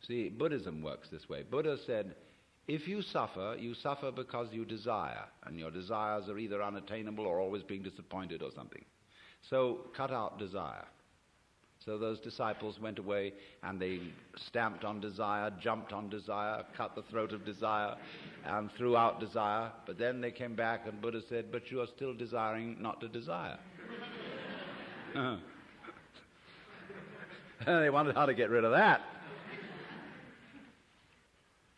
See, Buddhism works this way. Buddha said, if you suffer because you desire, and your desires are either unattainable or always being disappointed or something. So cut out desire. So those disciples went away and they stamped on desire, jumped on desire, cut the throat of desire, and threw out desire. But then they came back and Buddha said, but you are still desiring not to desire. They wondered how to get rid of that.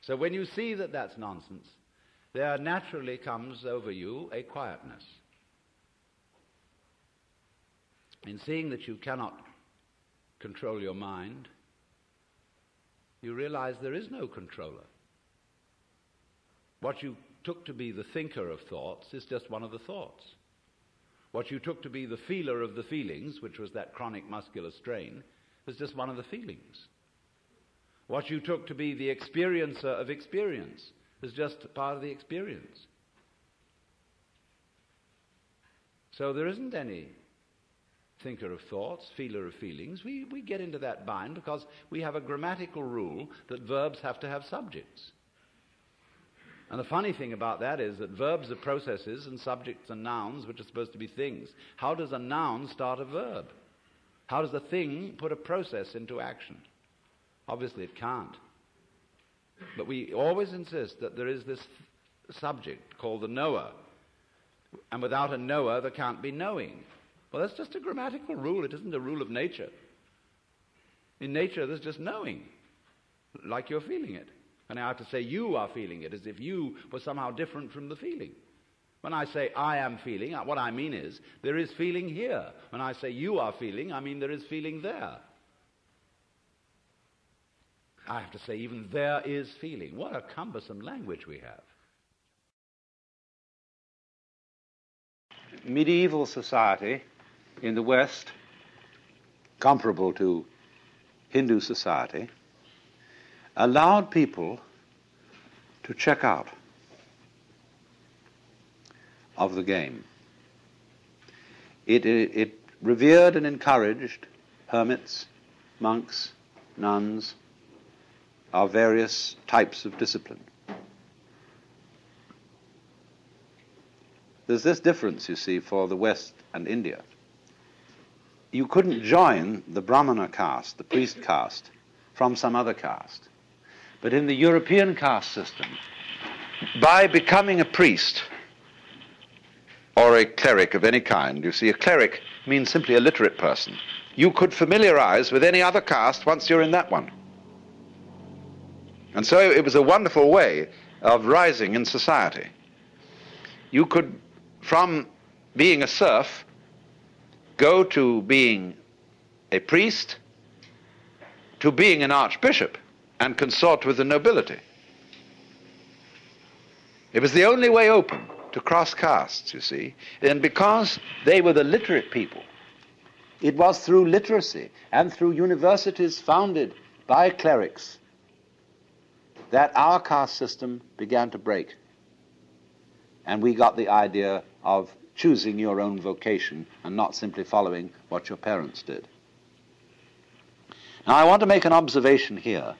So when you see that that's nonsense, there naturally comes over you a quietness. In seeing that you cannot control your mind, you realize there is no controller. What you took to be the thinker of thoughts is just one of the thoughts. What you took to be the feeler of the feelings, which was that chronic muscular strain, is just one of the feelings. What you took to be the experiencer of experience is just part of the experience. So there isn't any thinker of thoughts, feeler of feelings. We get into that bind because we have a grammatical rule that verbs have to have subjects. And the funny thing about that is that verbs are processes and subjects are nouns, which are supposed to be things. How does a noun start a verb? How does a thing put a process into action? Obviously it can't. But we always insist that there is this subject called the knower. And without a knower, there can't be knowing. Well, that's just a grammatical rule. It isn't a rule of nature. In nature, there's just knowing, like you're feeling it. And I have to say you are feeling it, as if you were somehow different from the feeling. When I say I am feeling, what I mean is there is feeling here. When I say you are feeling, I mean there is feeling there. I have to say even there is feeling. What a cumbersome language we have. Medieval society in the West, comparable to Hindu society, allowed people to check out of the game. It revered and encouraged hermits, monks, nuns, of various types of discipline. There's this difference, you see, for the West and India. You couldn't join the Brahmana caste, the priest caste, from some other caste. But in the European caste system, by becoming a priest or a cleric of any kind, you see, a cleric means simply a literate person. You could familiarize with any other caste once you're in that one. And so it was a wonderful way of rising in society. You could, from being a serf, go to being a priest, to being an archbishop, and consort with the nobility. It was the only way open to cross castes, you see. And because they were the literate people, it was through literacy and through universities founded by clerics that our caste system began to break. And we got the idea of choosing your own vocation and not simply following what your parents did. Now I want to make an observation here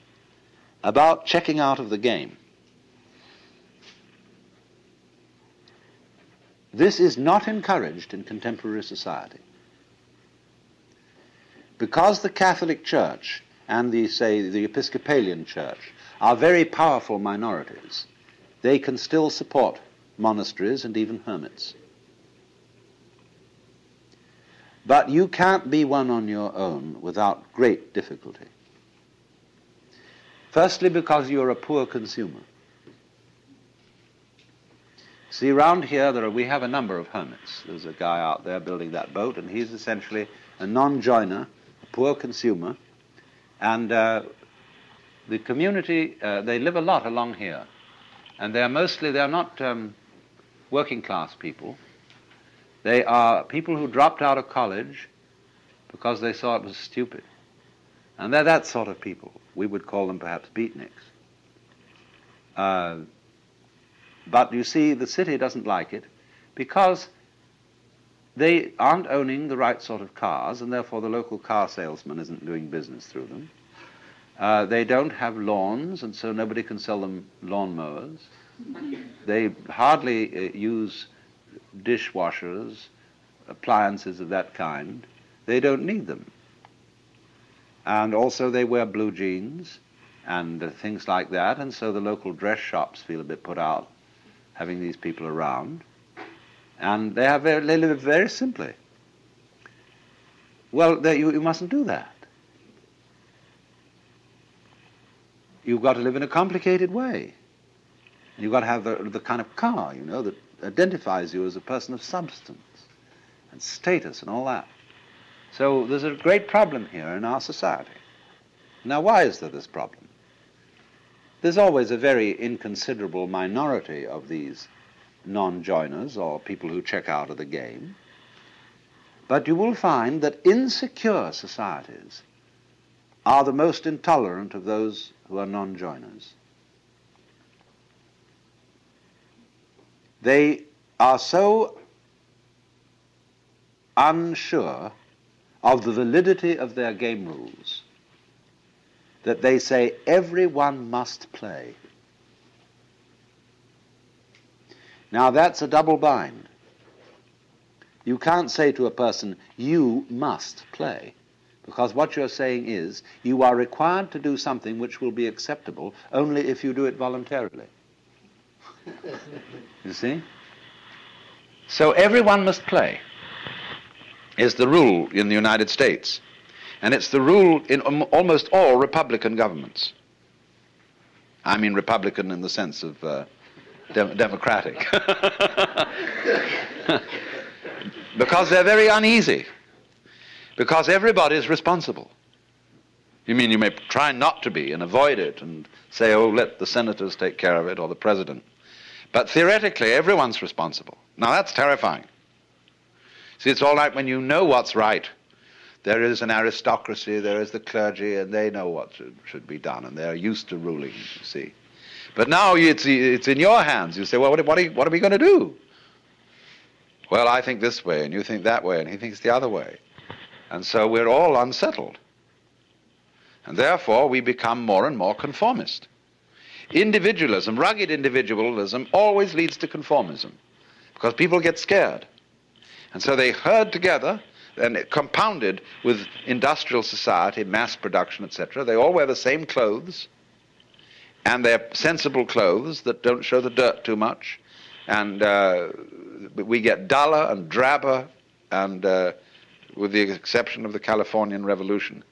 about checking out of the game. This is not encouraged in contemporary society. Because the Catholic Church and the Episcopalian Church are very powerful minorities, they can still support monasteries and even hermits. But you can't be one on your own without great difficulty. Firstly, because you're a poor consumer. See, around here we have a number of hermits. There's a guy out there building that boat, and he's essentially a non-joiner, a poor consumer, and the community, they live a lot along here, and they're not working class people. They are people who dropped out of college because they saw it was stupid. And they're that sort of people. We would call them perhaps beatniks. But you see, the city doesn't like it because they aren't owning the right sort of cars, and therefore the local car salesman isn't doing business through them. They don't have lawns, and so nobody can sell them lawnmowers. They hardly use dishwashers, appliances of that kind. They don't need them. And also they wear blue jeans and things like that, and so the local dress shops feel a bit put out having these people around. And they live very simply. Well, you mustn't do that. You've got to live in a complicated way. You've got to have the kind of car, you know, that identifies you as a person of substance and status and all that. So there's a great problem here in our society. Now, why is there this problem? There's always a very inconsiderable minority of these non-joiners or people who check out of the game. But you will find that insecure societies are the most intolerant of those who are non-joiners. They are so unsure of the validity of their game rules that they say everyone must play. Now that's a double bind. You can't say to a person, you must play, because what you're saying is you are required to do something which will be acceptable only if you do it voluntarily. You see? So everyone must play is the rule in the United States. And it's the rule in almost all Republican governments. I mean Republican in the sense of democratic. Because they're very uneasy. Because everybody is responsible. You mean you may try not to be and avoid it and say, oh, let the senators take care of it or the president. But theoretically, everyone's responsible. Now that's terrifying. See, it's all right when you know what's right. There is an aristocracy, there is the clergy, and they know what should be done, and they're used to ruling, you see. But now it's in your hands. You say, well, what are we going to do? Well, I think this way, and you think that way, and he thinks the other way. And so we're all unsettled. And therefore, we become more and more conformist. Individualism, rugged individualism, always leads to conformism, because people get scared. And so they herd together, and compounded with industrial society, mass production, etc. They all wear the same clothes, and they're sensible clothes that don't show the dirt too much. And we get duller and drabber, and with the exception of the Californian Revolution.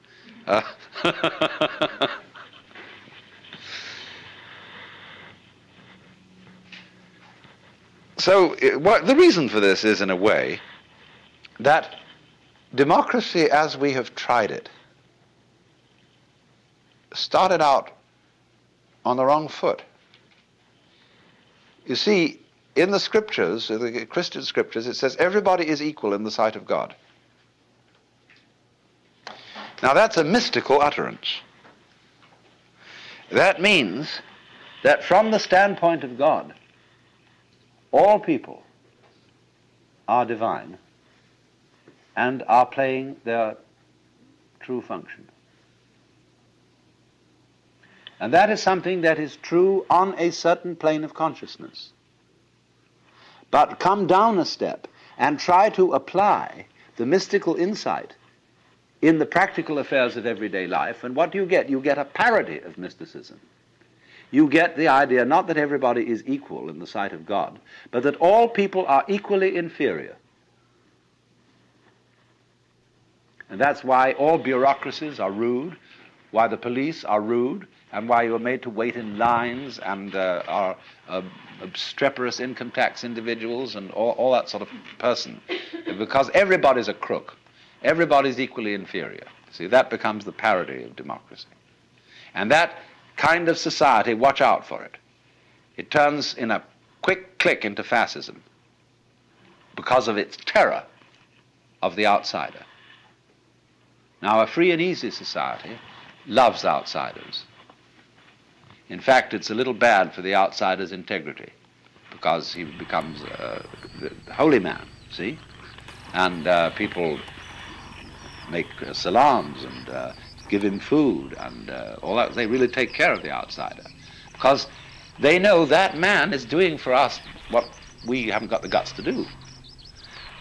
So the reason for this is, in a way, that democracy as we have tried it started out on the wrong foot. You see, in the scriptures, the Christian scriptures, it says everybody is equal in the sight of God. Now that's a mystical utterance. That means that from the standpoint of God, all people are divine and are playing their true function. And that is something that is true on a certain plane of consciousness. But come down a step and try to apply the mystical insight in the practical affairs of everyday life, and what do you get? You get a parody of mysticism. You get the idea not that everybody is equal in the sight of God, but that all people are equally inferior. And that's why all bureaucracies are rude, why the police are rude, and why you are made to wait in lines and are obstreperous income tax individuals and all that sort of person. Because everybody's a crook. Everybody's equally inferior. See, that becomes the parody of democracy. And that kind of society, watch out for it. It turns in a quick click into fascism because of its terror of the outsider. Now, a free and easy society loves outsiders. In fact, it's a little bad for the outsider's integrity because he becomes a holy man, see? And people make salams and give him food and all that. They really take care of the outsider because they know that man is doing for us what we haven't got the guts to do.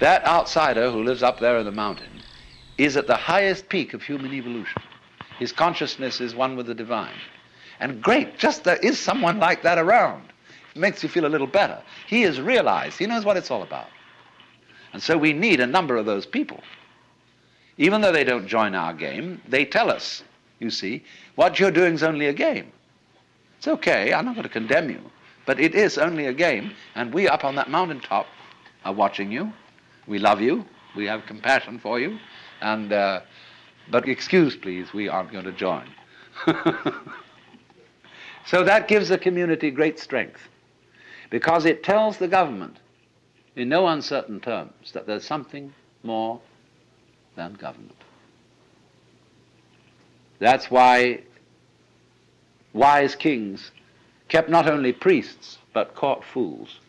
That outsider who lives up there in the mountain is at the highest peak of human evolution. His consciousness is one with the divine. And great, just there is someone like that around. It makes you feel a little better. He has realized, he knows what it's all about. And so we need a number of those people. Even though they don't join our game, they tell us, you see, what you're doing is only a game. It's okay, I'm not going to condemn you, but it is only a game, and we up on that mountaintop are watching you. We love you, we have compassion for you, and but excuse please, we aren't going to join. So that gives the community great strength, because it tells the government in no uncertain terms that there's something more than government. That's why wise kings kept not only priests, but court fools.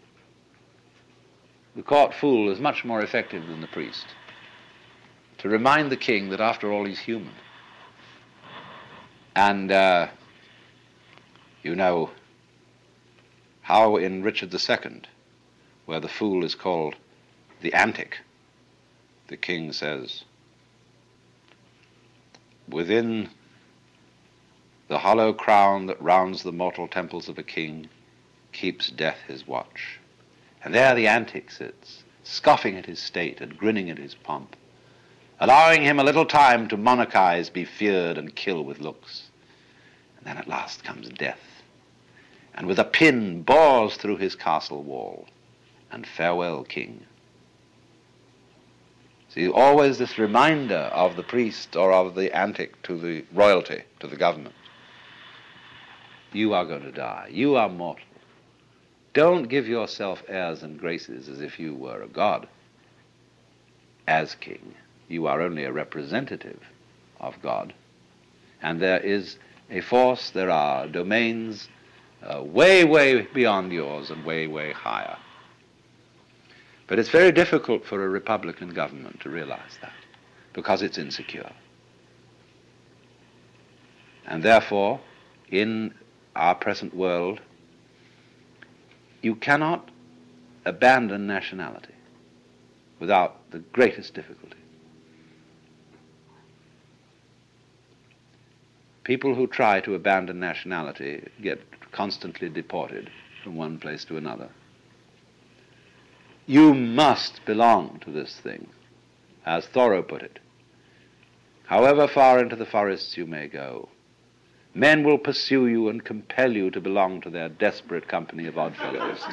The court fool is much more effective than the priest, to remind the king that after all he's human. And you know how in Richard II, where the fool is called the antic, the king says, within the hollow crown that rounds the mortal temples of a king keeps death his watch. And there the antic sits, scoffing at his state and grinning at his pomp, allowing him a little time to monarchize, be feared, and kill with looks. And then at last comes death, and with a pin bores through his castle wall, and farewell, king. See, always this reminder of the priest or of the antic to the royalty, to the government. You are going to die. You are mortal. Don't give yourself airs and graces as if you were a god. As king, you are only a representative of God. And there is a force, there are domains way, way beyond yours and way, way higher. But it's very difficult for a republican government to realize that, because it's insecure. And therefore, in our present world, you cannot abandon nationality without the greatest difficulty. People who try to abandon nationality get constantly deported from one place to another. You must belong to this thing, as Thoreau put it. However far into the forests you may go, men will pursue you and compel you to belong to their desperate company of oddfellows.